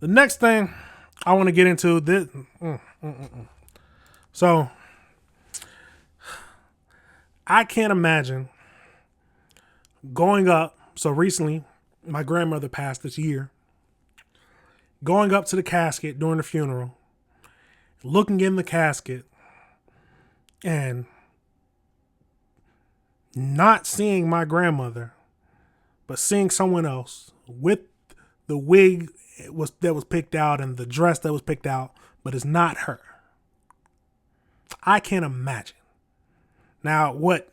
The next thing I want to get into this. So I can't imagine going up. So recently, my grandmother passed this year. Going up to the casket during the funeral, looking in the casket, and not seeing my grandmother, but seeing someone else with the wig that was picked out and the dress that was picked out, but it's not her. I can't imagine. Now, what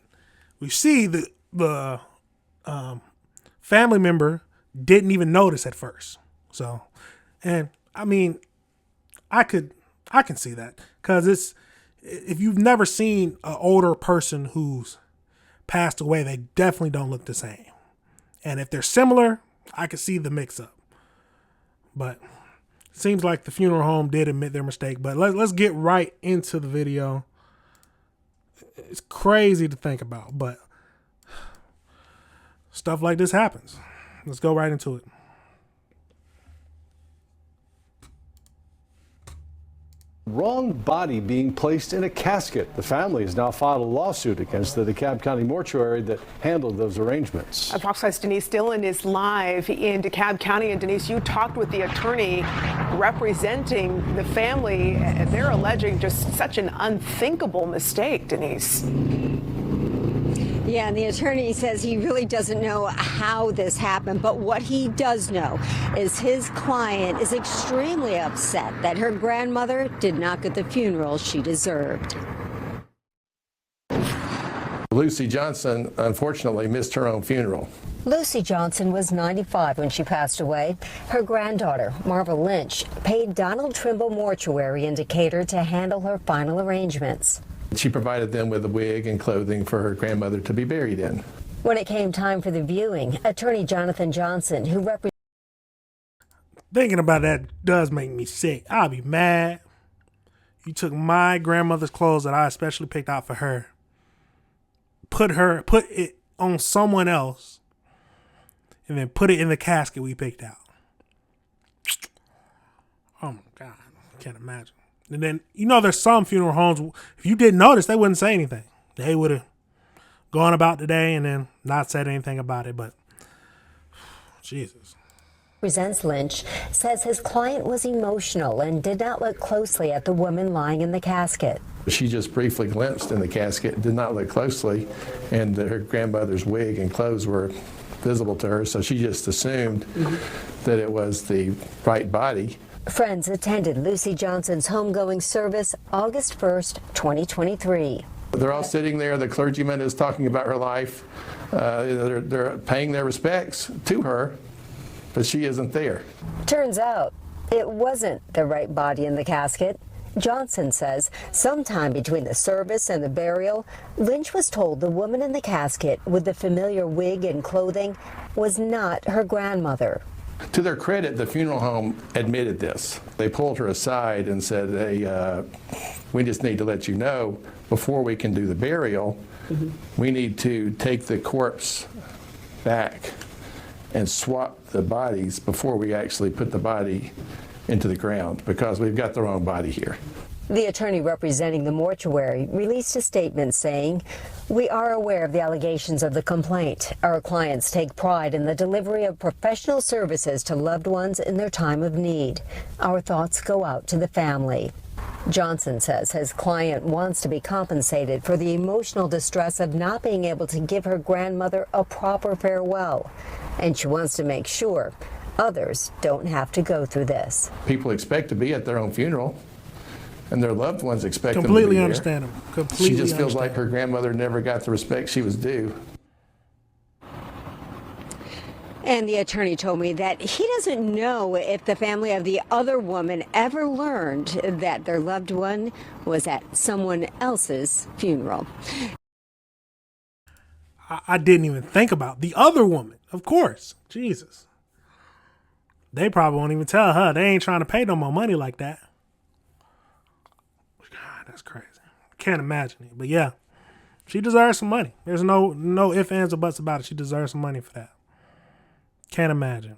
we see, the family member didn't even notice at first. So, and I mean, I can see that, because it's, if you've never seen an older person who's passed away, they definitely don't look the same. And if they're similar, I could see the mix up. But it seems like the funeral home did admit their mistake. But let's get right into the video. It's crazy to think about, but stuff like this happens. Let's go right into it. Wrong body being placed in a casket. The family has now filed a lawsuit against the DeKalb County mortuary that handled those arrangements. Fox 5's Denise Dillon is live in DeKalb County. And Denise, you talked with the attorney representing the family. They're alleging just such an unthinkable mistake, Denise. Yeah, and the attorney says he really doesn't know how this happened, but what he does know is his client is extremely upset that her grandmother did not get the funeral she deserved. Lucy Johnson, unfortunately, missed her own funeral. Lucy Johnson was 95 when she passed away. Her granddaughter, Marva Lynch, paid Donald Trimble Mortuary in Decatur to handle her final arrangements. She provided them with a wig and clothing for her grandmother to be buried in. When it came time for the viewing, attorney Jonathan Johnson, who represents... Thinking about that does make me sick. I'll be mad. You took my grandmother's clothes that I especially picked out for her, put it on someone else, and then put it in the casket we picked out. Oh my God, I can't imagine. And then, there's some funeral homes, if you didn't notice, they wouldn't say anything. They would have gone about the day and then not said anything about it. But, Jesus. Represents Lynch, says his client was emotional and did not look closely at the woman lying in the casket. She just briefly glimpsed in the casket, did not look closely, and her grandmother's wig and clothes were visible to her, so she just assumed that it was the right body. Friends attended Lucy Johnson's homegoing service August 1st, 2023. They're all sitting there. The clergyman is talking about her life. They're paying their respects to her, but she isn't there. Turns out it wasn't the right body in the casket. Johnson says sometime between the service and the burial, Lynch was told the woman in the casket with the familiar wig and clothing was not her grandmother. To their credit, the funeral home admitted this. They pulled her aside and said, hey, we just need to let you know, before we can do the burial, we need to take the corpse back and swap the bodies before we actually put the body into the ground, because we've got the wrong body here. The attorney representing the mortuary released a statement saying, "We are aware of the allegations of the complaint. Our clients take pride in the delivery of professional services to loved ones in their time of need. Our thoughts go out to the family." Johnson says his client wants to be compensated for the emotional distress of not being able to give her grandmother a proper farewell, and she wants to make sure others don't have to go through this. People expect to be at their own funeral, and their loved ones expect them to be Completely there. understandable. Completely She just feels like her grandmother never got the respect she was due. And the attorney told me that he doesn't know if the family of the other woman ever learned that their loved one was at someone else's funeral. I didn't even think about the other woman. Of course. Jesus. They probably won't even tell her. They ain't trying to pay no more money like that. God, that's crazy. Can't imagine it. But yeah, she deserves some money. There's no ifs, ands, or buts about it. She deserves some money for that. Can't imagine.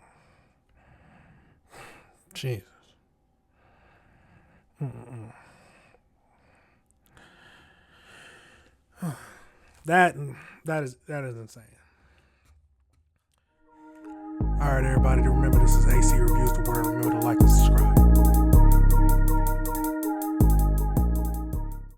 Jesus. That is insane. All right, everybody. Remember, this is AC Reviews the Word. Remember